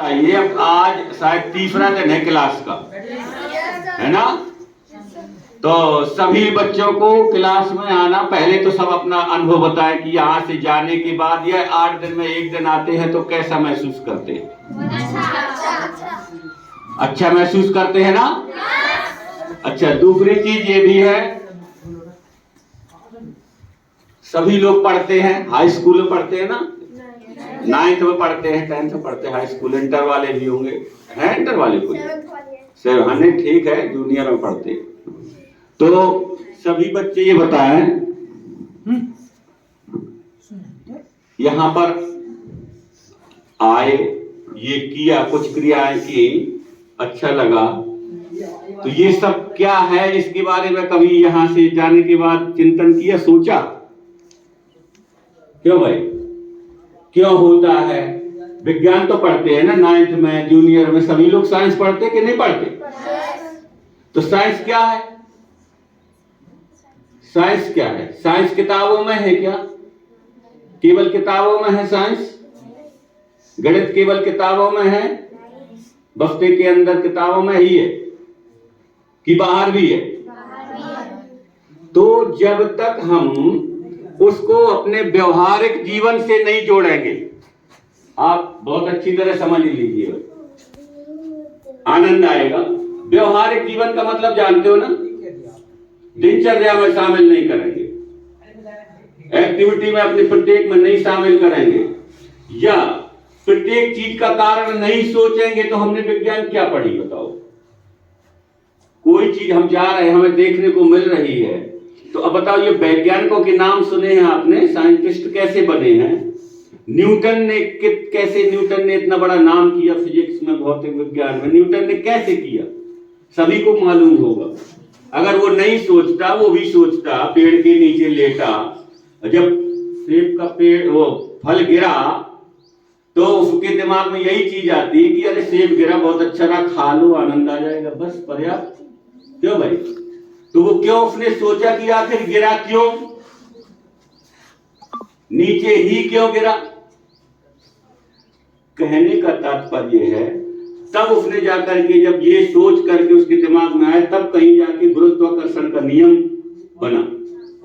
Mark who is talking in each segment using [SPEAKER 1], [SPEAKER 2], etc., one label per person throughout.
[SPEAKER 1] बताइए, अब आज शायद तीसरा दिन है क्लास का, है ना? तो सभी बच्चों को क्लास में आना, पहले तो सब अपना अनुभव बताएं कि यहाँ से जाने के बाद या 8 दिन में एक दिन आते हैं तो कैसा महसूस करते हैं? अच्छा महसूस करते हैं ना? अच्छा, दूसरी चीज ये भी है, सभी लोग पढ़ते हैं, हाई स्कूल में पढ़ते हैं ना, 9th में पढ़ते हैं, 10th में पढ़ते हैं, हाई स्कूल। इंटर वाले भी होंगे, हैं इंटर वाले कुछ? 7 ठीक है, जूनियर में पढ़ते हैं। तो सभी बच्चे ये बताएं, यहां पर आए, ये किया, कुछ क्रियाएं की, अच्छा लगा, तो ये सब क्या है, इसके बारे में कभी यहां से जाने के बाद चिंतन किया, सोचा? क्यों भाई, क्यों होता है? विज्ञान तो पढ़ते हैं ना 9th में, जूनियर में सभी लोग साइंस पढ़ते कि नहीं पढ़ते? तो साइंस क्या है? साइंस क्या है? साइंस किताबों में है क्या? केवल किताबों में है साइंस? गणित केवल किताबों में है? बस्ते के अंदर किताबों में ही है कि बाहर भी है? तो जब तक हम उसको अपने व्यवहारिक जीवन से नहीं जोड़ेंगे, आप बहुत अच्छी तरह समझ लीजिए, आनंद आएगा। व्यवहारिक जीवन का मतलब जानते हो ना? दिनचर्या में शामिल नहीं करेंगे, एक्टिविटी में अपने प्रत्येक में नहीं शामिल करेंगे, या प्रत्येक चीज का कारण नहीं सोचेंगे, तो हमने विज्ञान क्या पढ़ी बताओ? कोई चीज हम जा रहे हैं, हमें देखने को मिल रही है, तो अब बताओ, ये वैज्ञानिकों के नाम सुने हैं आपने? साइंटिस्ट कैसे बने हैं? न्यूटन ने कैसे, न्यूटन ने इतना बड़ा नाम किया फिजिक्स में, भौतिक विज्ञान में, न्यूटन ने कैसे किया? सभी को मालूम होगा। अगर वो नहीं सोचता, वो भी सोचता, पेड़ के नीचे लेटा, जब सेब का पेड़ वो फल गिरा तो उसके दिमाग में यही चीज आती है कि अरे सेब गिरा, बहुत अच्छा रहा, खा लो, आनंद आ जाएगा, बस पर्याप्त। क्यों भाई? तो वो क्यों उसने सोचा कि आखिर गिरा क्यों, नीचे ही क्यों गिरा? कहने का तात्पर्य है, तब उसने जाकर के, जब ये सोच करके उसके दिमाग में आया, तब कहीं जाके गुरुत्वाकर्षण का नियम बना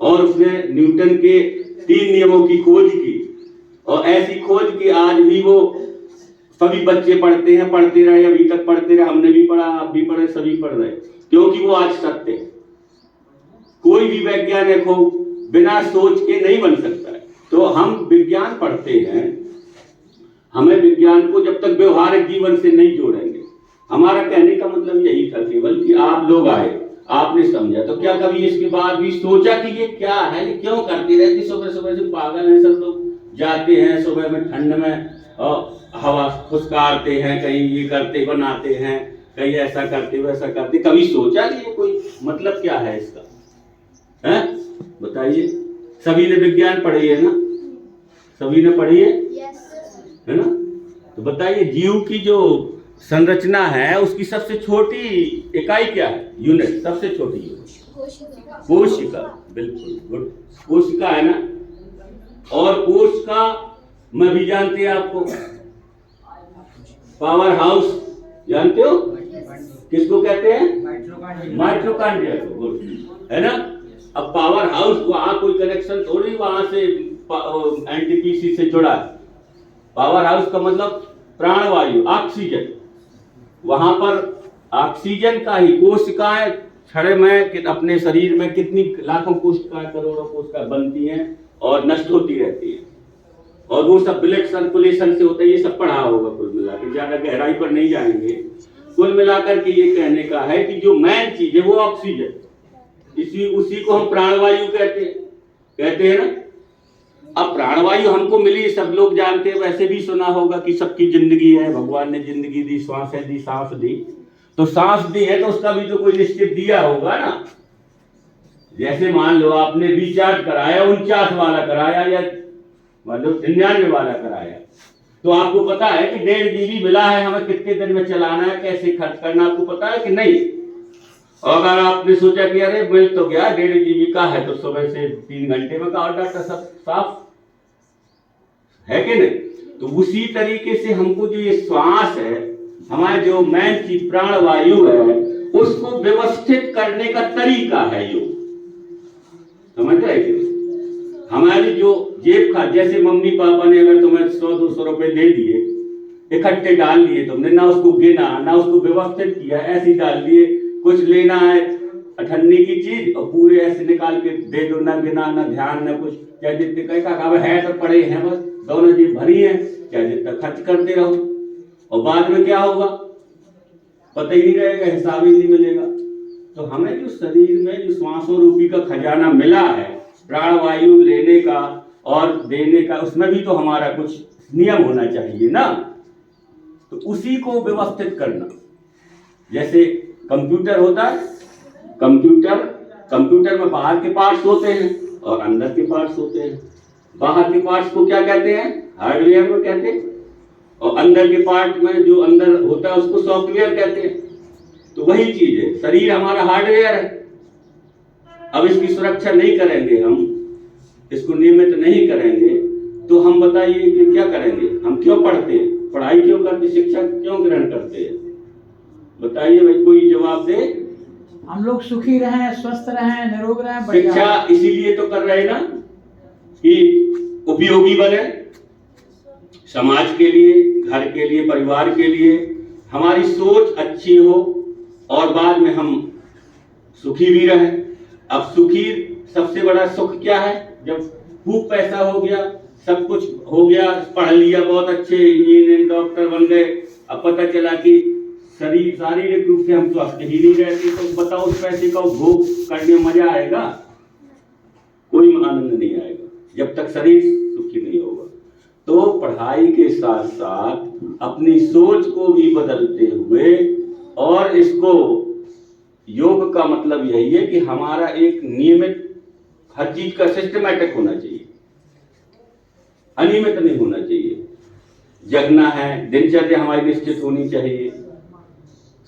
[SPEAKER 1] और उसने न्यूटन के 3 नियमों की खोज की। और ऐसी खोज की आज भी वो सभी बच्चे पढ़ते हैं, पढ़ते रहे, अभी तक पढ़ते रहे, हमने भी पढ़ा, आप भी पढ़े, सभी पढ़ रहे, क्योंकि वो आज सत्य है। कोई भी वैज्ञानिक हो बिना सोच के नहीं बन सकता है। तो हम विज्ञान पढ़ते हैं, हमें विज्ञान को जब तक व्यवहारिक जीवन से नहीं जोड़ेंगे, हमारा कहने का मतलब यही था केवल कि आप लोग आए, आपने समझा, तो क्या कभी इसके बाद भी सोचा कि ये क्या है, ये क्यों करती रहती? सुबह सुबह से पागल हैं सब लोग, जाते हैं सुबह में ठंड में हवा फुसकारते हैं, कहीं ये करते बनाते हैं, कहीं ऐसा करते वैसा करते। कभी सोचा कि ये कोई मतलब क्या है इसका? है बताइए। सभी ने विज्ञान पढ़ी है ना? सभी ने पढ़ी है ना? तो बताइए, जीव की जो संरचना है उसकी सबसे छोटी इकाई क्या है? यूनिट, सबसे छोटी यूनिट कोशिका। बिल्कुल गुड, कोशिका है ना? और कोशिका में भी जानते हैं आपको, पावर हाउस जानते हो किसको कहते हैं? माइटोकॉन्ड्रिया को, गुड, है ना? अब पावर हाउस, वहां कोई कनेक्शन थोड़ी वहां से एनटीपीसी से जुड़ा है। पावर हाउस का मतलब प्राणवायु, ऑक्सीजन, वहां पर ऑक्सीजन का ही कोशिकाएं क्षण में अपने शरीर में कितनी लाखों कोशिकाएं, करोड़ों कोशिकाएं बनती हैं और नष्ट होती रहती है, और वो सब ब्लड सर्कुलेशन से होता है। ये सब पढ़ा होगा कुल मिलाकर, ज्यादा गहराई पर नहीं जाएंगे। कुल मिलाकर के ये कहने का है कि जो मेन चीज है वो ऑक्सीजन, उसी को हम प्राणवायु कहते हैं ना। अब प्राणवायु हमको मिली, सब लोग जानते हैं, वैसे भी सुना होगा कि सबकी जिंदगी है, भगवान ने जिंदगी दी, श्वासें दी, सांस दी, तो सांस दी है तो उसका भी तो कोई निश्चित दिया होगा ना। जैसे मान लो आपने रिचार्ज कराया, 49 वाला कराया या मतलब 99 वाला कराया, तो आपको पता है कि 1.5 GB मिला है, हमें कितने दिन में चलाना है, कैसे खर्च करना, आपको पता है कि नहीं? और अगर आपने सोचा कि अरे मिल तो गया 1.5 GB का है, तो सुबह से 3 घंटे में का डाटा सब साफ है कि नहीं? तो उसी तरीके से हमको जो ये श्वास है, हमारे जो मेन की प्राण वायु है, उसको व्यवस्थित करने का तरीका है योग। समझ रहे कि हमारी जो जेब खा, जैसे मम्मी पापा ने अगर तुम्हें 100-200 रुपए दे दिए, इकट्ठे डाल लिए तुमने, ना उसको गिना ना उसको व्यवस्थित किया, ऐसे डाल दिए। कुछ लेना है अठन्नी की चीज और पूरे ऐसे निकाल के दे दो, ना गिना ना ध्यान ना कुछ, क्या जितने कहा है तो पड़े हैं, बस दोनों जेब भरी है, क्या जितना खर्च करते रहो और बाद में क्या होगा पता ही नहीं रहेगा, हिसाब ही नहीं मिलेगा। तो हमें जो शरीर में जो श्वासों रूपी का खजाना मिला है, प्राणवायु लेने का और देने का, उसमें भी तो हमारा कुछ नियम होना चाहिए ना। तो उसी को व्यवस्थित करना, जैसे कंप्यूटर होता है, कंप्यूटर में बाहर के पार्ट्स होते हैं और अंदर के पार्ट्स होते हैं। बाहर के पार्ट्स को क्या कहते हैं? हार्डवेयर में कहते हैं, और अंदर के पार्ट में जो अंदर होता है उसको सॉफ्टवेयर कहते हैं। तो वही चीज है, शरीर हमारा हार्डवेयर है। अब इसकी सुरक्षा नहीं करेंगे, हम इसको नियमित नहीं करेंगे, तो हम बताइए कि क्या करेंगे? हम क्यों पढ़ते हैं, पढ़ाई क्यों करते, शिक्षा क्यों ग्रहण करते हैं? बताइए भाई, कोई जवाब दे।
[SPEAKER 2] हम लोग सुखी रहें, स्वस्थ रहें, निरोग रहें।
[SPEAKER 1] शिक्षा इसीलिए तो कर रहे हैं ना कि उपयोगी बने, समाज के लिए, घर के लिए, परिवार के लिए, हमारी सोच अच्छी हो और बाद में हम सुखी भी रहे। अब सुखी, सबसे बड़ा सुख क्या है? जब खूब पैसा हो गया, सब कुछ हो गया, पढ़ लिया, बहुत अच्छे इंजीनियर डॉक्टर बन गए, अब पता चला कि शारीरिक रूप से हम स्वस्थ ही नहीं रहते, तो बताओ उस पैसे का उपभोग करने में मजा आएगा? कोई आनंद नहीं आएगा जब तक शरीर सुखी नहीं होगा। तो पढ़ाई के साथ साथ अपनी सोच को भी बदलते हुए, और इसको योग का मतलब यही है कि हमारा एक नियमित, हर चीज का सिस्टमैटिक होना चाहिए, अनियमित नहीं होना चाहिए। जगना है, दिनचर्या हमारी निश्चित होनी चाहिए,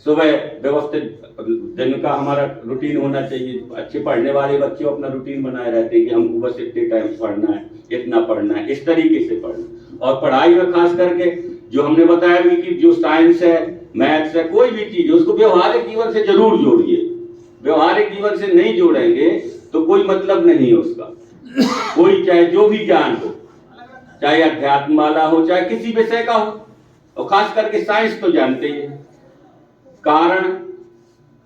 [SPEAKER 1] सुबह व्यवस्थित दिन का हमारा रूटीन होना चाहिए। अच्छे पढ़ने वाले बच्चे अपना रूटीन बनाए रहते हैं कि हमको बस इतने टाइम पढ़ना है, इतना पढ़ना है, इस तरीके से पढ़ना। और पढ़ाई में खास करके जो हमने बताया भी कि जो साइंस है, मैथ्स है, कोई भी चीज, उसको व्यवहारिक जीवन से जरूर जोड़िए। व्यवहारिक जीवन से नहीं जोड़ेंगे तो कोई मतलब नहीं है उसका। कोई चाहे जो भी ज्ञान हो, चाहे अध्यात्म वाला हो, चाहे किसी विषय का हो, और खास करके साइंस तो जानते ही है। कारण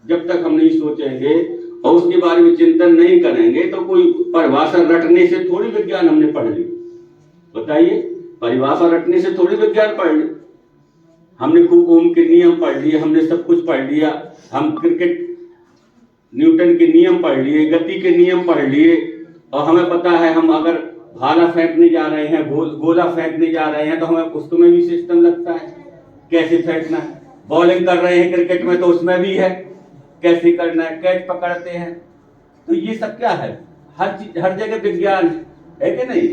[SPEAKER 1] जब तक हम नहीं सोचेंगे और उसके बारे में चिंतन नहीं करेंगे, तो कोई परिभाषा रटने से थोड़ी विज्ञान हमने पढ़ ली। बताइए, परिभाषा रटने से थोड़ी विज्ञान पढ़ ली। हमने खूब ओम के नियम पढ़ लिए, हमने सब कुछ पढ़ लिया, हम क्रिकेट न्यूटन के नियम पढ़ लिए, गति के नियम पढ़ लिए, और हमें पता है हम अगर भाला फेंकने जा रहे हैं, गोला फेंकने जा रहे हैं, तो हमें उसमें भी सिस्टम लगता है कैसे फेंकना है। बॉलिंग कर रहे हैं क्रिकेट में तो उसमें भी है कैसे करना है, कैच पकड़ते हैं। तो ये सब क्या है? हर चीज, हर जगह विज्ञान है कि नहीं?